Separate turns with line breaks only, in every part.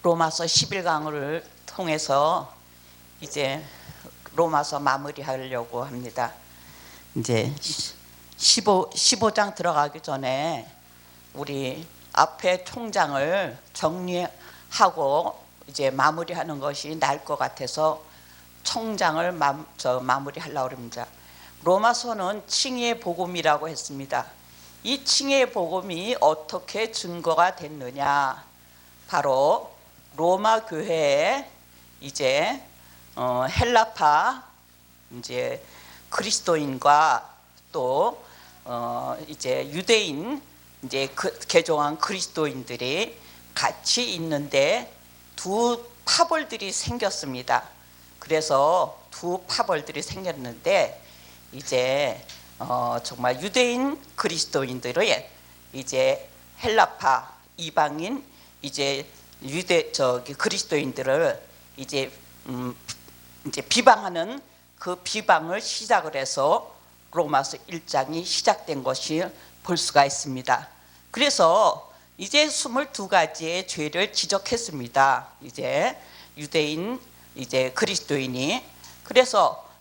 로마서 11강을 통해서 이제 로마서 마무리하려고 합니다. 이제 15장 들어가기 전에 우리 앞에 총장을 정리하고 이제 마무리하는 것이 나을 것 같아서 총장을 마무리하려고 합니다. 로마서는 칭의의 복음이라고 했습니다. 이 칭의의 복음이 어떻게 증거가 됐느냐? 바로 로마 교회에 이제 헬라파 이제 그리스도인과 또 이제 유대인 이제 개종한 그리스도인들이 같이 있는데 두 파벌들이 생겼습니다. 그래서 두 파벌들이 생겼는데 이제 정말 유대인 그리스도인들의 이제 헬라파 이방인 이제 그리스도인들을 이제 비방하는 그 비방을 시작을 해서 로마서 1장이 시작된 것이 볼 수가 있습니다. 그래서 이제 22가지의 죄를 지적했습니다. 이제 유대인 이제 그리스도인이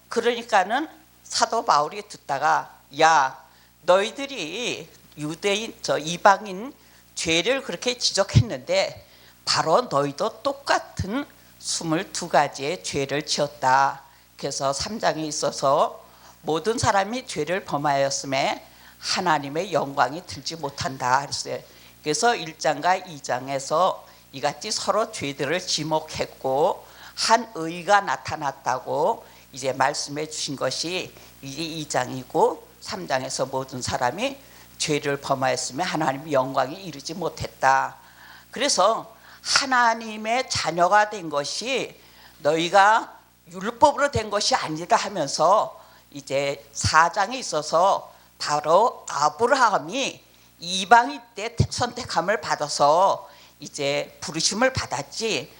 그러니까는 사도 바울이 듣다가 야 너희들이 유대인 이방인 죄를 그렇게 지적했는데 바로 너희도 똑같은 22가지의 죄를 지었다. 그래서 3장에 있어서 모든 사람이 죄를 범하였음에 하나님의 영광이 들지 못한다 그랬어요. 그래서 1장과 2장에서 이같이 서로 죄들을 지목했고 한 의가 나타났다고 이제 말씀해 주신 것이 이제 2장이고 3장에서 모든 사람이 죄를 범하였으며 하나님의 영광이 이르지 못했다. 그래서 하나님의 자녀가 된 것이 너희가 율법으로 된 것이 아니다 하면서 이제 4장에 있어서 바로 아브라함이 이방인 때 선택함을 받아서 이제 부르심을 받았지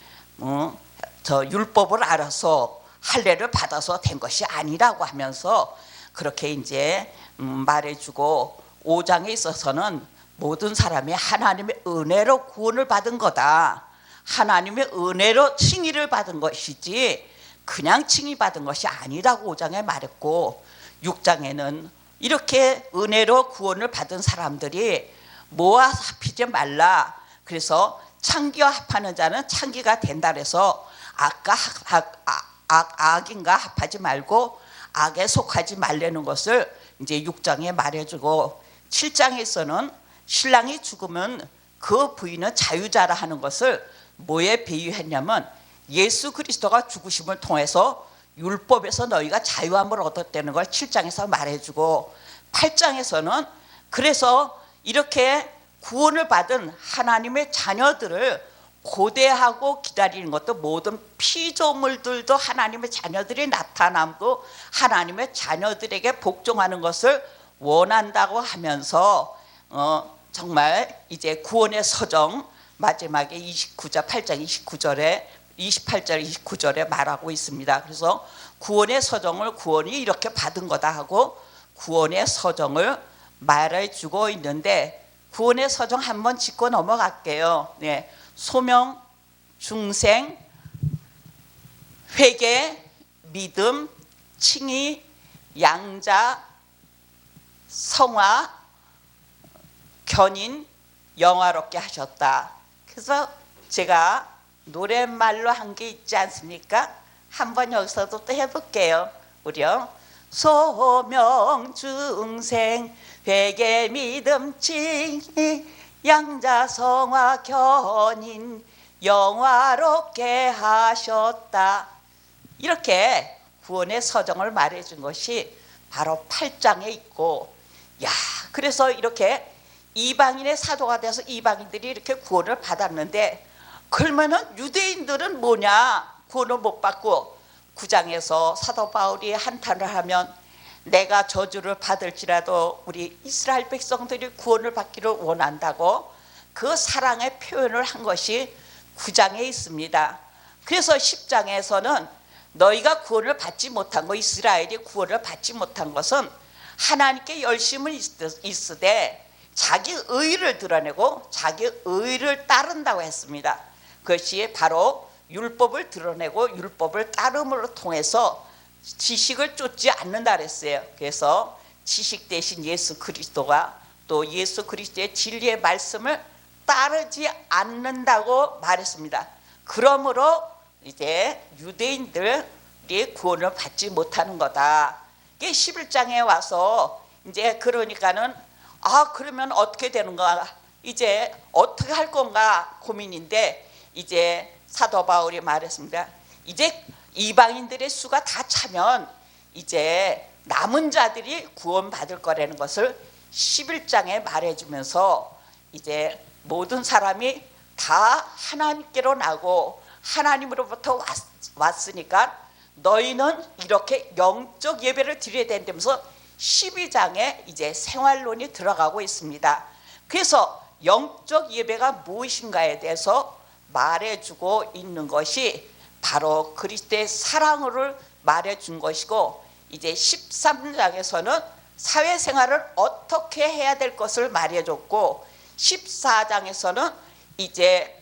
율법을 알아서 할례를 받아서 된 것이 아니라고 하면서 그렇게 이제 말해주고 5장에 있어서는 모든 사람이 하나님의 은혜로 구원을 받은 거다. 하나님의 은혜로 칭의를 받은 것이지 그냥 칭의받은 것이 아니라고 5장에 말했고 6장에는 이렇게 은혜로 구원을 받은 사람들이 모아 합히지 말라. 그래서 창기와 합하는 자는 창기가 된다 그래서 악인과 합하지 말고 악에 속하지 말라는 것을 이제 6장에 말해주고 7장에서는 신랑이 죽으면 그 부인은 자유자라 하는 것을 뭐에 비유했냐면 예수 그리스도가 죽으심을 통해서 율법에서 너희가 자유함을 얻었다는 걸 7장에서 말해주고 8장에서는 그래서 이렇게 구원을 받은 하나님의 자녀들을 고대하고 기다리는 것도 모든 피조물들도 하나님의 자녀들이 나타남도 하나님의 자녀들에게 복종하는 것을 원한다고 하면서 정말 이제 구원의 서정 마지막에 8장 29절에 28절 29절에 말하고 있습니다. 그래서 구원의 서정을 구원이 이렇게 받은 거다 하고 구원의 서정을 말해주고 있는데 구원의 서정 한번 짚고 넘어갈게요. 네. 소명, 중생, 회개, 믿음, 칭의, 양자, 성화, 견인, 영화롭게 하셨다. 그래서 제가 노랫말로 한 게 있지 않습니까? 한번 여기서도 또 해볼게요. 우리요. 소명, 중생, 회개, 믿음, 칭의, 양자, 성화, 견인, 영화롭게 하셨다. 이렇게 구원의 서정을 말해준 것이 바로 8장에 있고 그래서 이렇게 이방인의 사도가 돼서 이방인들이 이렇게 구원을 받았는데 그러면은 유대인들은 뭐냐? 구원을 못 받고 9장에서 사도 바울이 한탄을 하면 내가 저주를 받을지라도 우리 이스라엘 백성들이 구원을 받기를 원한다고 그 사랑의 표현을 한 것이 9장에 있습니다. 그래서 10장에서는 너희가 구원을 받지 못한 것, 이스라엘이 구원을 받지 못한 것은 하나님께 열심을 있으되 자기 의를 드러내고 자기 의를 따른다고 했습니다. 그것이 바로 율법을 드러내고 율법을 따름으로 통해서 지식을 쫓지 않는다 그랬어요. 그래서 지식 대신 예수 그리스도가 또 예수 그리스도의 진리의 말씀을 따르지 않는다고 말했습니다. 그러므로 이제 유대인들이 구원을 받지 못하는 거다. 이게 11장에 와서 이제 그러니까는 그러면 어떻게 되는가, 이제 어떻게 할 건가 고민인데, 이제 사도 바울이 말했습니다. 이제 이방인들의 수가 다 차면 이제 남은 자들이 구원받을 거라는 것을 11장에 말해주면서, 이제 모든 사람이 다 하나님께로 나고 하나님으로부터 왔으니까 너희는 이렇게 영적 예배를 드려야 된다면서 12장에 이제 생활론이 들어가고 있습니다. 그래서 영적 예배가 무엇인가에 대해서 말해주고 있는 것이 바로 그리스도의 사랑을 말해준 것이고, 이제 13장에서는 사회생활을 어떻게 해야 될 것을 말해줬고, 14장에서는 이제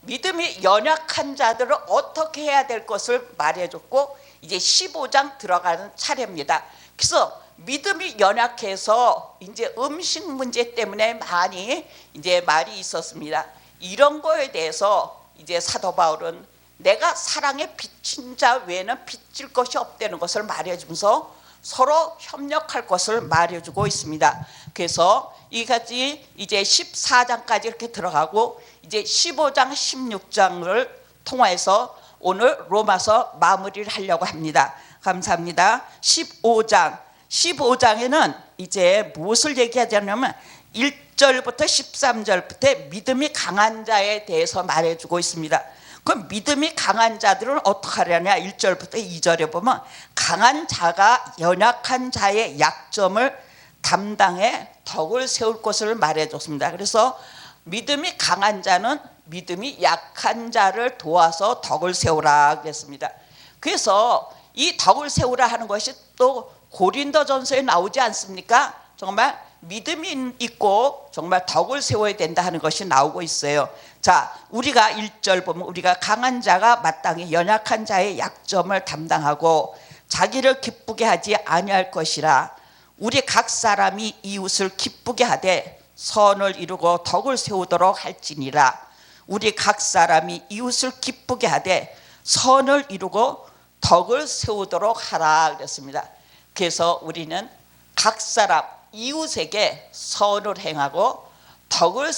믿음이 연약한 자들을 어떻게 해야 될 것을 말해줬고, 이제 15장 들어가는 차례입니다. 그래서 믿음이 연약해서 이제 음식 문제 때문에 많이 이제 말이 있었습니다. 이런 거에 대해서 이제 사도 바울은 내가 사랑에 비친 자 외에는 비칠 것이 없다는 것을 말해주면서 서로 협력할 것을 말해주고 있습니다. 그래서 이같이 이제 14장까지 이렇게 들어가고, 이제 15장 16장을 통해서 오늘 로마서 마무리를 하려고 합니다. 감사합니다. 15장에는 이제 무엇을 얘기하자면 1절부터 13절부터 믿음이 강한 자에 대해서 말해주고 있습니다. 그럼 믿음이 강한 자들은 어떻게 하려냐, 1절부터 2절에 보면 강한 자가 연약한 자의 약점을 담당해 덕을 세울 것을 말해줬습니다. 그래서 믿음이 강한 자는 믿음이 약한 자를 도와서 덕을 세우라 그랬습니다. 그래서 이 덕을 세우라 하는 것이 또 고린도전서에 나오지 않습니까? 정말 믿음이 있고 정말 덕을 세워야 된다 하는 것이 나오고 있어요. 자, 우리가 1절 보면 우리가 강한 자가 마땅히 연약한 자의 약점을 담당하고 자기를 기쁘게 하지 아니할 것이라. 우리 각 사람이 이웃을 기쁘게 하되 선을 이루고 덕을 세우도록 할지니라. 우리 각 사람이 이웃을 기쁘게 하되 선을 이루고 덕을 세우도록 하라 그랬습니다. 그래서 우리는 각 사람 이웃에게 선을 행하고 덕을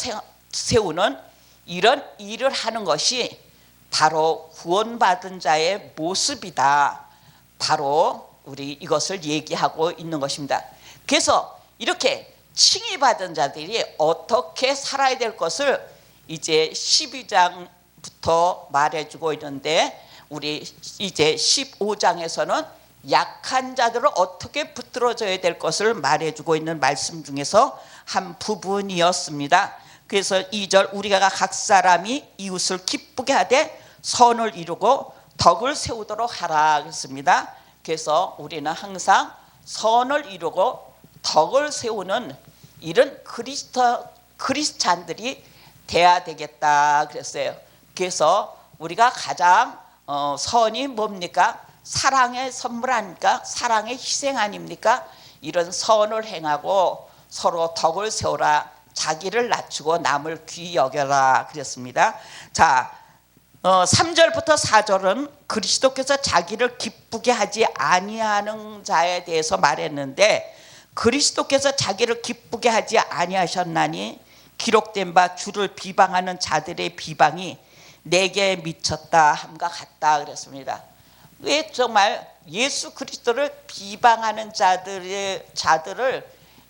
세우는 이런 일을 하는 것이 바로 구원받은 자의 모습이다. 바로 우리 이것을 얘기하고 있는 것입니다. 그래서 이렇게 칭의받은 자들이 어떻게 살아야 될 것을 이제 12장부터 말해주고 있는데, 우리 이제 15장에서는 약한 자들을 어떻게 붙들어줘야 될 것을 말해주고 있는 말씀 중에서 한 부분이었습니다. 그래서 2절 우리가 각 사람이 이웃을 기쁘게 하되 선을 이루고 덕을 세우도록 하라 그랬습니다. 그래서 우리는 항상 선을 이루고 덕을 세우는 이런 크리스찬들이 돼야 되겠다 그랬어요. 그래서 우리가 가장 선이 뭡니까? 사랑의 선물 아닙니까? 사랑의 희생 아닙니까? 이런 선을 행하고 서로 덕을 세우라. 자기를 낮추고 남을 귀히 여겨라 그랬습니다. 자, 3절부터 4절은 그리스도께서 자기를 기쁘게 하지 아니하는 자에 대해서 말했는데, 그리스도께서 자기를 기쁘게 하지 아니하셨나니 기록된 바 주를 비방하는 자들의 비방이 내게 미쳤다 함과 같다 그랬습니다. 왜 정말 예수 그리스도를 비방하는 자들을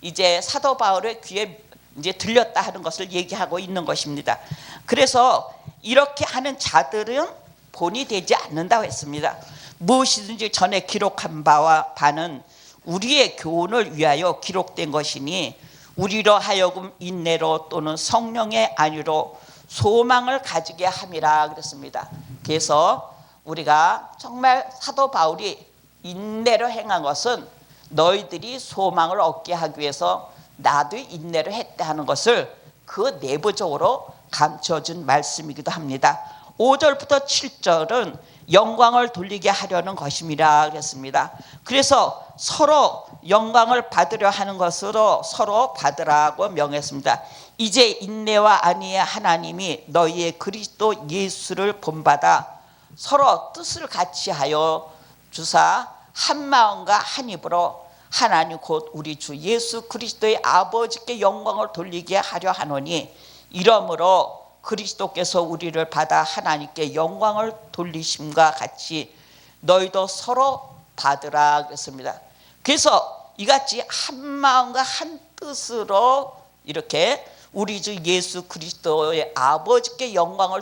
이제 사도 바울의 귀에 이제 들렸다 하는 것을 얘기하고 있는 것입니다. 그래서 이렇게 하는 자들은 본이 되지 않는다고 했습니다. 무엇이든지 전에 기록한 바는 우리의 교훈을 위하여 기록된 것이니 우리로 하여금 인내로 또는 성령의 안위로 소망을 가지게 함이라 그랬습니다. 그래서 우리가 정말 사도 바울이 인내로 행한 것은 너희들이 소망을 얻게 하기 위해서 나도 인내를 했다 하는 것을 그 내부적으로 감춰진 말씀이기도 합니다. 5절부터 7절은 영광을 돌리게 하려는 것입니다 그랬습니다. 그래서 서로 영광을 받으려 하는 것으로 서로 받으라고 명했습니다. 이제 인내와 안위의 하나님이 너희의 그리스도 예수를 본받아 서로 뜻을 같이 하여 주사 한 마음과 한 입으로 하나님 곧 우리 주 예수 그리스도의 아버지께 영광을 돌리게 하려 하노니 이러므로 그리스도께서 우리를 받아 하나님께 영광을 돌리심과 같이 너희도 서로 받으라 그랬습니다. 그래서 이같이 한 마음과 한 뜻으로 이렇게 우리 주 예수 그리스도의 아버지께 영광을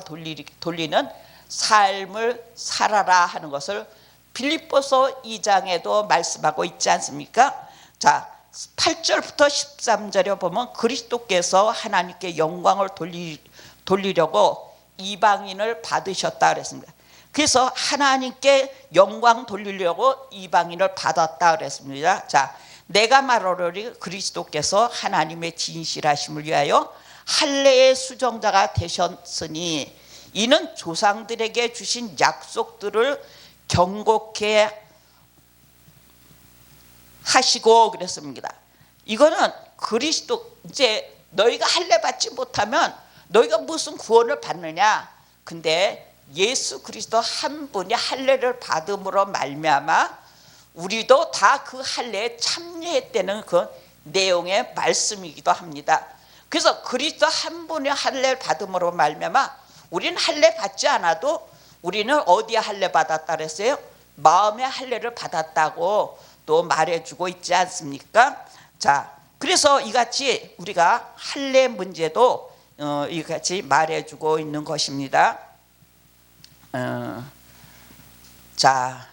돌리는 삶을 살아라 하는 것을 빌립보서 2장에도 말씀하고 있지 않습니까? 자, 8절부터 13절에 보면 그리스도께서 하나님께 영광을 돌리려고 이방인을 받으셨다 그랬습니다. 그래서 하나님께 영광 돌리려고 이방인을 받았다 그랬습니다. 자, 내가 말하노니 그리스도께서 하나님의 진실하심을 위하여 할례의 수정자가 되셨으니 이는 조상들에게 주신 약속들을 경고케 하시고 그랬습니다. 이거는 그리스도 이제 너희가 할례 받지 못하면 너희가 무슨 구원을 받느냐? 근데 예수 그리스도 한 분이 할례를 받음으로 말미암아 우리도 다 그 할례에 참여했다는 그 내용의 말씀이기도 합니다. 그래서 그리스도 한 분이 할례를 받음으로 말미암아 우리는 할례 받지 않아도 우리는 어디에 할례 받았다 그랬어요? 마음의 할례를 받았다고 또 말해주고 있지 않습니까? 자, 그래서 이같이 우리가 할례 문제도 이같이 말해주고 있는 것입니다. 자,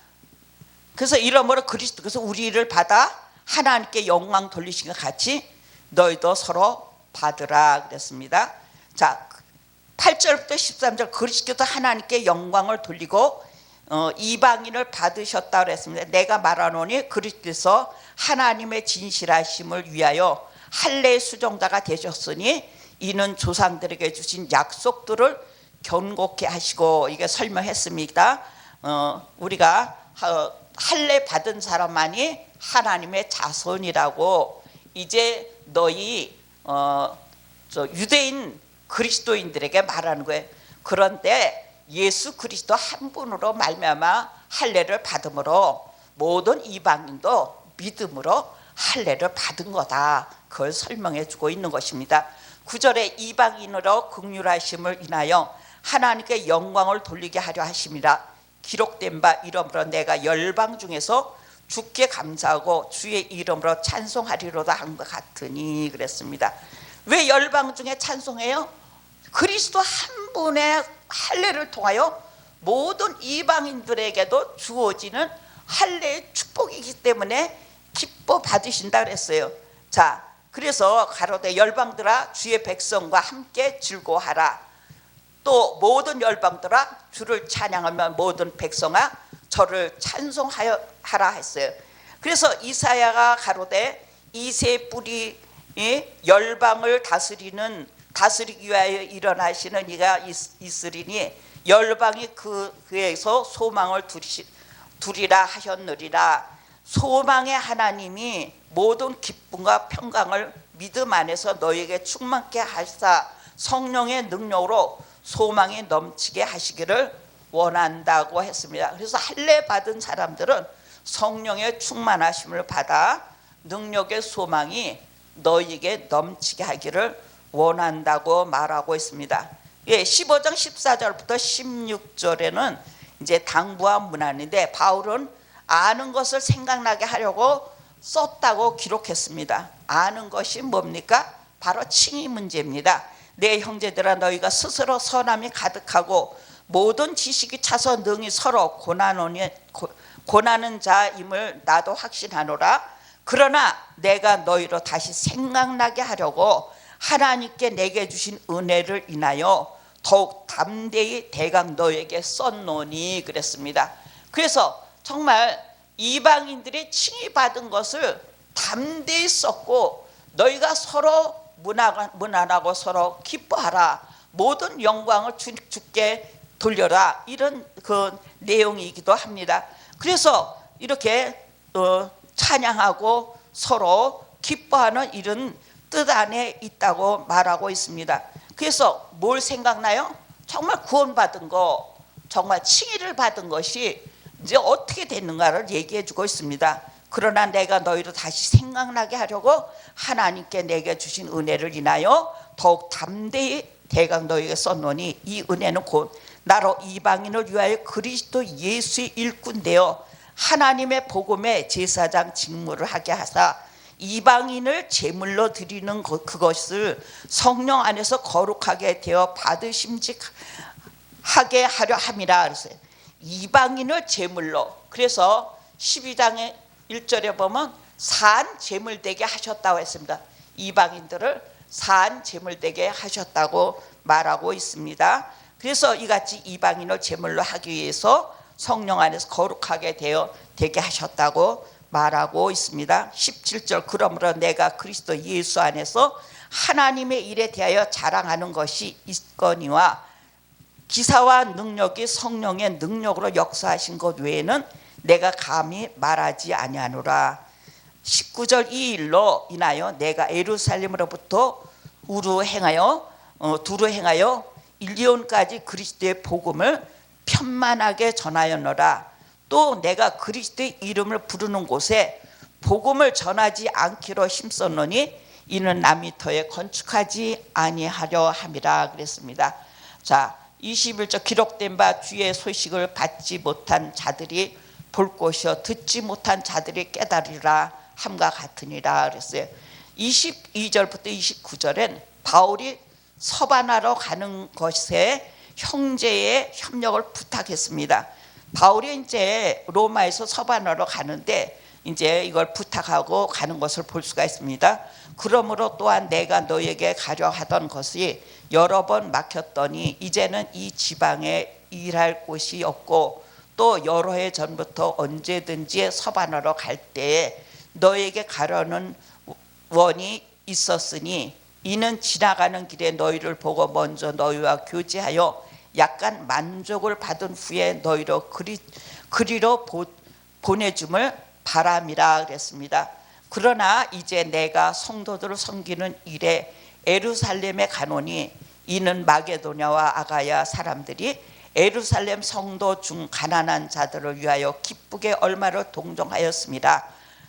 그래서 이러므로 그리스도께서 우리를 받아 하나님께 영광 돌리신 것 같이 너희도 서로 받으라 그랬습니다. 자, 8절부터 13절 그리스도께서 하나님께 영광을 돌리고 이방인을 받으셨다 그랬습니다. 내가 말하노니 그리스도께서 하나님의 진실하심을 위하여 할례의 수종자가 되셨으니 이는 조상들에게 주신 약속들을 견고케 하시고 이게 설명했습니다. 우리가 할례 받은 사람만이 하나님의 자손이라고 이제 너희 유대인 그리스도인들에게 말하는 거예요. 그런데 예수 그리스도 한 분으로 말미암아 할례를 받음으로 모든 이방인도 믿음으로 할례를 받은 거다. 그걸 설명해 주고 있는 것입니다. 9절에 이방인으로 긍휼하심을 인하여 하나님께 영광을 돌리게 하려 하심이라 기록된 바 이러므로 내가 열방 중에서 주께 감사하고 주의 이름으로 찬송하리로다 한 것 같으니 그랬습니다. 왜 열방 중에 찬송해요? 그리스도 한 분의 할례를 통하여 모든 이방인들에게도 주어지는 할례의 축복이기 때문에 기뻐 받으신다 그랬어요. 자, 그래서 가로되 열방들아 주의 백성과 함께 즐거워하라. 또 모든 열방들아 주를 찬양하며 모든 백성아 저를 찬송하여 하라 했어요. 그래서 이사야가 가로되 이새 뿌리 열방을 다스리기 위하여 일어나시는 이가 있으리니 열방이 그에서 소망을 두리라 하셨느니라. 소망의 하나님이 모든 기쁨과 평강을 믿음 안에서 너에게 충만케 하사 성령의 능력으로 소망이 넘치게 하시기를 원한다고 했습니다. 그래서 할례 받은 사람들은 성령의 충만하심을 받아 능력의 소망이 너에게 넘치게 하기를 원한다고 말하고 있습니다. 15장 14절부터 16절에는 이제 당부와 문안인데 바울은 아는 것을 생각나게 하려고 썼다고 기록했습니다. 아는 것이 뭡니까? 바로 칭의 문제입니다. 내 형제들아 너희가 스스로 선함이 가득하고 모든 지식이 차서 능히 서로 고난하는 자임을 나도 확신하노라. 그러나 내가 너희로 다시 생각나게 하려고 하나님께 내게 주신 은혜를 인하여 더욱 담대히 대강 너에게 썼노니 그랬습니다. 그래서 정말 이방인들이 칭의받은 것을 담대히 썼고 너희가 서로 문안하고 서로 기뻐하라. 모든 영광을 주께 돌려라, 이런 그 내용이기도 합니다. 그래서 이렇게 찬양하고 서로 기뻐하는 이런 뜻 안에 있다고 말하고 있습니다. 그래서 뭘 생각나요? 정말 구원받은 거, 정말 칭의를 받은 것이 이제 어떻게 됐는가를 얘기해 주고 있습니다. 그러나 내가 너희를 다시 생각나게 하려고 하나님께 내게 주신 은혜를 인하여 더욱 담대히 대강 너희에게 썼노니, 이 은혜는 곧 나로 이방인을 위하여 그리스도 예수의 일꾼 되어 하나님의 복음의 제사장 직무를 하게 하사 이방인을 제물로 드리는 그것을 성령 안에서 거룩하게 되어 받으심직하게 하려 함이라. 그랬어요. 이방인을 제물로. 그래서 12장의 1절에 보면 산 제물 되게 하셨다고 했습니다. 이방인들을 산 제물 되게 하셨다고 말하고 있습니다. 그래서 이같이 이방인을 제물로 하기 위해서 성령 안에서 거룩하게 되게 하셨다고 말하고 있습니다. 17절, 그러므로 내가 그리스도 예수 안에서 하나님의 일에 대하여 자랑하는 것이 있거니와 기사와 능력이 성령의 능력으로 역사하신 것 외에는 내가 감히 말하지 아니하노라. 19절, 이 일로 인하여 내가 예루살렘으로부터 두루 행하여 일리온까지 그리스도의 복음을 편만하게 전하였노라. 또 내가 그리스도의 이름을 부르는 곳에 복음을 전하지 않기로 힘썼노니 이는 남이 터에 건축하지 아니하려 함이라. 그랬습니다. 자, 21절, 기록된 바 주의 소식을 받지 못한 자들이 볼 것이요 듣지 못한 자들이 깨달으리라 함과 같으니라 그랬어요. 22절부터 29절엔 바울이 서반하러 가는 것에 형제의 협력을 부탁했습니다. 바울이 이제 로마에서 서반하러 가는데 이제 이걸 부탁하고 가는 것을 볼 수가 있습니다. 그러므로 또한 내가 너에게 가려 하던 것이 여러 번 막혔더니 이제는 이 지방에 일할 곳이 없고 또 여러 해 전부터 언제든지 서반하러 갈 때에 너에게 가려는 원이 있었으니 이는 지나가는 길에 너희를 보고 먼저 너희와 교제하여 약간 만족을 받은 후에 너희로 그리로 보내줌을 바람이라 그랬습니다. 그러나 이제 내가 성도들을 섬기는 일에 예루살렘에 가노니 이는 마게도냐와 아가야 사람들이 예루살렘 성도 중 가난한 자들을 위하여 기쁘게 얼마를 동정하였습니다.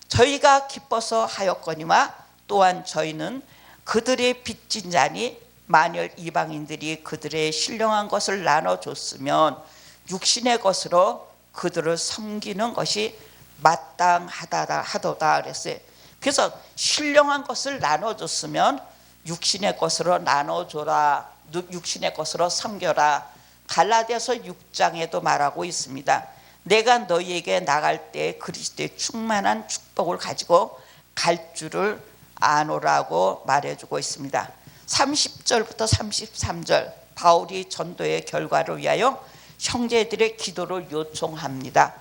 저희가 기뻐서 하였거니와 또한 저희는 그들의 빚진 자니 만일 이방인들이 그들의 신령한 것을 나눠줬으면 육신의 것으로 그들을 섬기는 것이 마땅하도다 그랬어요. 그래서 신령한 것을 나눠줬으면 육신의 것으로 나눠줘라, 육신의 것으로 섬겨라. 갈라디아서 6장에도 말하고 있습니다. 내가 너희에게 나갈 때 그리스도의 충만한 축복을 가지고 갈 줄을 아노라고 말해주고 있습니다. 30절부터 33절, 바울이 전도의 결과를 위하여 형제들의 기도를 요청합니다.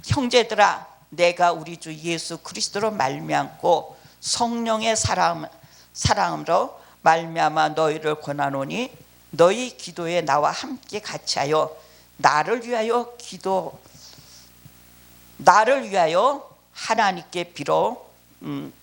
형제들아, 내가 우리 주 예수 그리스도로 말미암고 성령의 사랑으로 말미암아 너희를 권하노니 너희 기도에 나와 함께 같이하여 나를 위하여 하나님께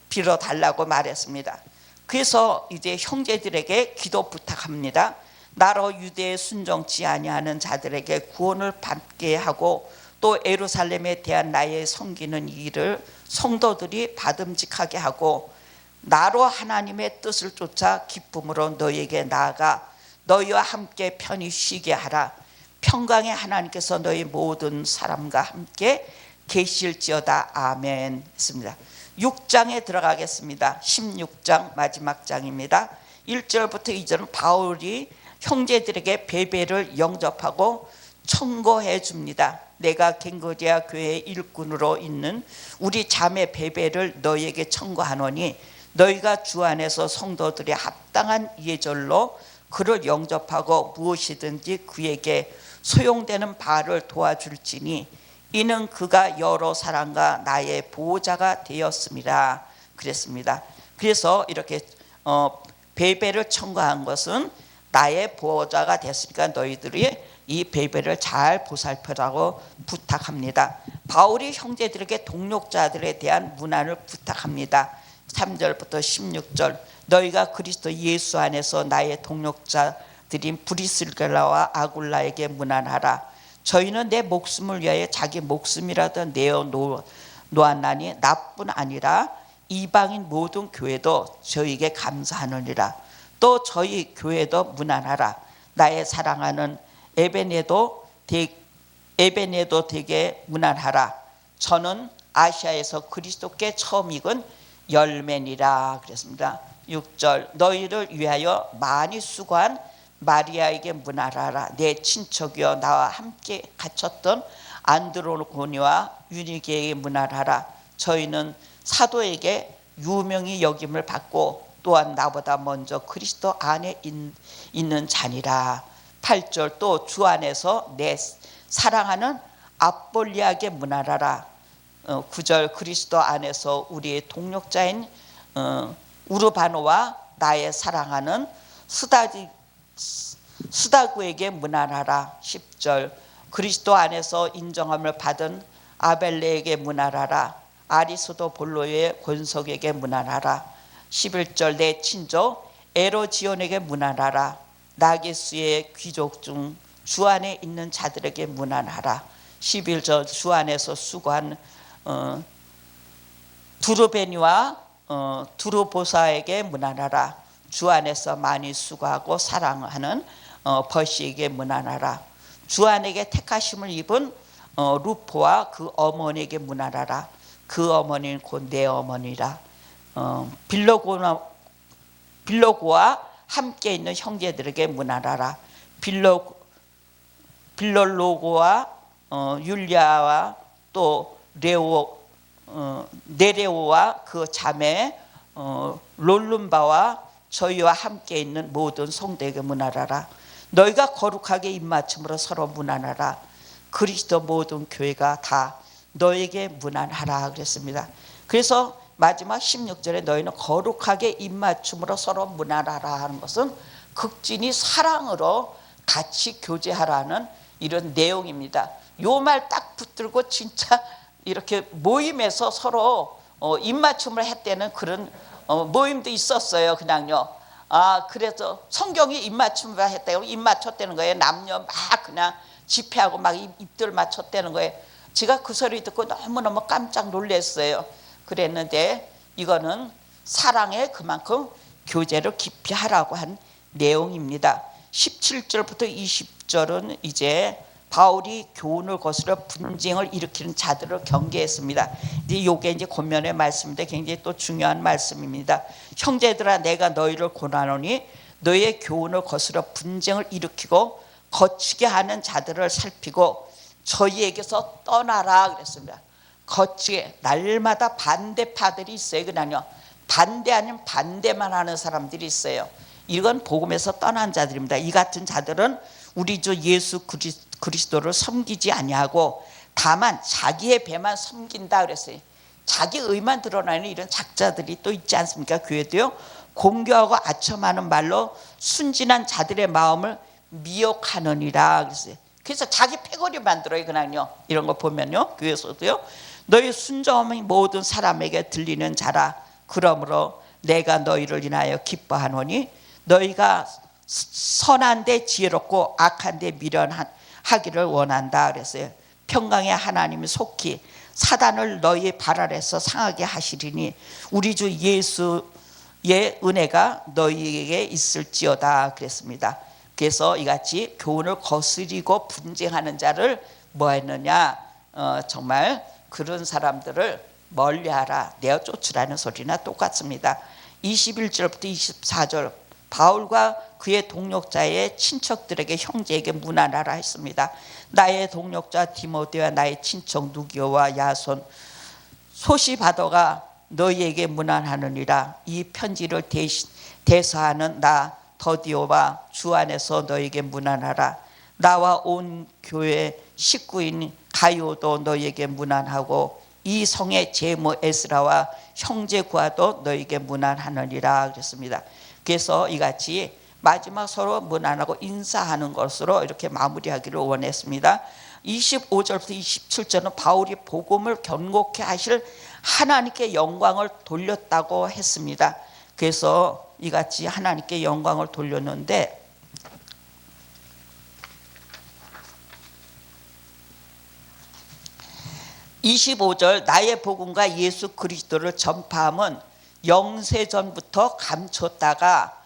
빌어 달라고 말했습니다. 그래서 이제 형제들에게 기도 부탁합니다. 나로 유대에 순종치 아니하는 자들에게 구원을 받게 하고 또 예루살렘에 대한 나의 섬기는 일을 성도들이 받음직하게 하고 나로 하나님의 뜻을 쫓아 기쁨으로 너희에게 나아가 너희와 함께 편히 쉬게 하라. 평강의 하나님께서 너희 모든 사람과 함께 계실지어다. 아멘 했습니다. 6장에 들어가겠습니다. 16장 마지막 장입니다. 1절부터 2절은 바울이 형제들에게 베베를 영접하고 청고해 줍니다. 내가 갱거디아 교회의 일꾼으로 있는 우리 자매 베베를 너희에게 청고하노니 너희가 주 안에서 성도들의 합당한 예절로 그를 영접하고 무엇이든지 그에게 소용되는 바를 도와줄지니 이는 그가 여러 사람과 나의 보호자가 되었습니다. 그랬습니다. 그래서 이렇게 베베를 청구한 것은 나의 보호자가 됐으니까 너희들이 이 베베를 잘 보살펴라고 부탁합니다. 바울이 형제들에게 동력자들에 대한 문안을 부탁합니다. 3절부터 16절 너희가 그리스도 예수 안에서 나의 동력자들인 브리스길라와 아굴라에게 문안하라. 저희는 내 목숨을 위하여 자기 목숨이라도 내어 놓았나니 나뿐 아니라 이방인 모든 교회도 저희에게 감사하느니라. 또 저희 교회도 문안하라. 나의 사랑하는 에베네도에게 문안하라. 저는 아시아에서 그리스도께 처음 익은 열매니라 그랬습니다. 6절 너희를 위하여 많이 수고한 마리아에게 문안하라. 내 친척이여 나와 함께 갇혔던 안드로고니와 유니게에게 문안하라. 저희는 사도에게 유명히 여김을 받고 또한 나보다 먼저 그리스도 안에 있는 자니라. 8절 또 주 안에서 내 사랑하는 아폴리아에게 문안하라. 9절 그리스도 안에서 우리의 동력자인 우르바노와 나의 사랑하는 스다구에게 문안하라. 10절 그리스도 안에서 인정함을 받은 아벨레에게 문안하라. 아리스도볼로의 권석에게 문안하라. 11절 내 친족 에로지온에게 문안하라. 나게스의 귀족 중 주 안에 있는 자들에게 문안하라. 11절 주 안에서 수고한 두루베니와 두루보사에게 문안하라. 주 안에서 많이 수고하고 사랑하는 버시에게 문안하라. 주 안에게 택하심을 입은 루포와 그 어머니에게 문안하라. 그 어머니는 곧 내 어머니라. 빌로고와 함께 있는 형제들에게 문안하라. 빌롤로고와 율리아와 또 네레오와 그 자매 롤룸바와 저희와 함께 있는 모든 성도에게 문안하라. 너희가 거룩하게 입맞춤으로 서로 문안하라. 그리스도 모든 교회가 다 너에게 문안하라 그랬습니다. 그래서 마지막 16절에 너희는 거룩하게 입맞춤으로 서로 문안하라 하는 것은 극진히 사랑으로 같이 교제하라는 이런 내용입니다. 요 말 딱 붙들고 진짜 이렇게 모임에서 서로 입맞춤을 했다는 그런 모임도 있었어요. 그냥요. 그래서 성경이 입맞춤을 했다고 입 맞췄다는 거예요. 남녀 막 그냥 집회하고 막 입들 맞췄다는 거예요. 제가 그 소리 듣고 너무너무 깜짝 놀랐어요. 그랬는데 이거는 사랑에 그만큼 교제를 깊이 하라고 한 내용입니다. 17절부터 20절은 이제 바울이 교훈을 거스려 분쟁을 일으키는 자들을 경계했습니다. 이게 이제 권면의 말씀인데 굉장히 또 중요한 말씀입니다. 형제들아 내가 너희를 권하노니 너희의 교훈을 거스려 분쟁을 일으키고 거치게 하는 자들을 살피고 저희에게서 떠나라 그랬습니다. 거치게 날마다 반대파들이 있어요. 그냥요. 반대 아니면 반대만 하는 사람들이 있어요. 이건 복음에서 떠난 자들입니다. 이 같은 자들은 우리 주 예수 그리스도를 섬기지 아니하고 다만 자기의 배만 섬긴다 그랬어요. 자기 의만 드러나는 이런 작자들이 또 있지 않습니까? 교회도요. 공교하고 아첨하는 말로 순진한 자들의 마음을 미혹하느니라 그랬어요. 그래서 자기 패거리 만들어요. 그냥요. 이런 거 보면요. 교회에서도요. 너희 순종함이 모든 사람에게 들리는 자라. 그러므로 내가 너희를 인하여 기뻐하노니 너희가 선한데 지혜롭고 악한데 미련하기를 원한다 그랬어요. 평강의 하나님이 속히 사단을 너희 발 아래서 상하게 하시리니 우리 주 예수의 은혜가 너희에게 있을지어다 그랬습니다. 그래서 이같이 교훈을 거스리고 분쟁하는 자를 뭐 했느냐, 정말 그런 사람들을 멀리하라, 내어 쫓으라는 소리나 똑같습니다. 21절부터 24절 바울과 그의 동력자의 친척들에게 형제에게 문안하라 했습니다. 나의 동력자 디모데와 나의 친척 누기오와 야손 소시바더가 너희에게 문안하느니라. 이 편지를 대사하는 나 더디오와 주 안에서 너희에게 문안하라. 나와 온 교회 식구인 가요도 너희에게 문안하고 이 성의 제모 에스라와 형제 구아도 너희에게 문안하느니라 그랬습니다. 그래서 이같이 마지막 서로 문안하고 인사하는 것으로 이렇게 마무리하기를 원했습니다. 25절부터 27절은 바울이 복음을 견고케 하실 하나님께 영광을 돌렸다고 했습니다. 그래서 이같이 하나님께 영광을 돌렸는데, 25절 나의 복음과 예수 그리스도를 전파함은 영세전부터 감췄다가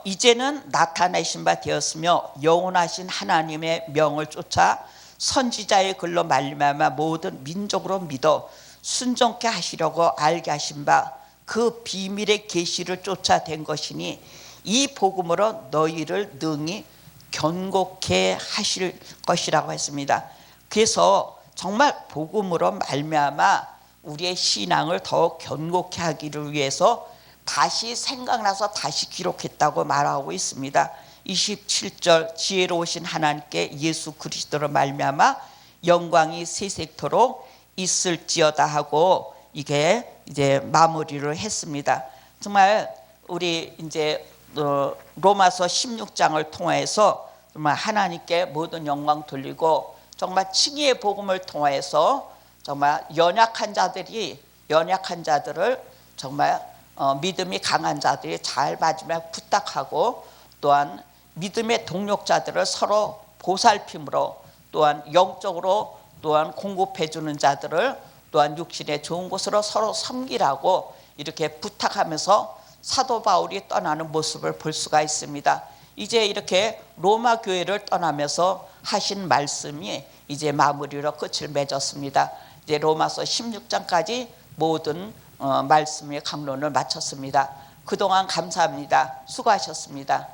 이제는 나타내신 바 되었으며 영원하신 하나님의 명을 쫓아 선지자의 글로 말미암아 모든 민족으로 믿어 순종케 하시려고 알게 하신 바 그 비밀의 계시를 쫓아낸 것이니 이 복음으로 너희를 능히 견고케 하실 것이라고 했습니다. 그래서 정말 복음으로 말미암아 우리의 신앙을 더 견고케 하기를 위해서 다시 생각나서 다시 기록했다고 말하고 있습니다. 27절 지혜로우신 하나님께 예수 그리스도로 말미암아 영광이 세세토록 있을지어다 하고 이게 이제 마무리를 했습니다. 정말 우리 이제 로마서 16장을 통해서 정말 하나님께 모든 영광 돌리고 정말 칭의의 복음을 통해서 정말 연약한 자들을 정말 믿음이 강한 자들이 잘 맞으며 부탁하고, 또한 믿음의 동력자들을 서로 보살핌으로, 또한 영적으로 또한 공급해 주는 자들을 또한 육신의 좋은 곳으로 서로 섬기라고 이렇게 부탁하면서 사도 바울이 떠나는 모습을 볼 수가 있습니다. 이제 이렇게 로마 교회를 떠나면서 하신 말씀이 이제 마무리로 끝을 맺었습니다. 이제 로마서 16장까지 모든 말씀의 강론을 마쳤습니다. 그동안 감사합니다. 수고하셨습니다.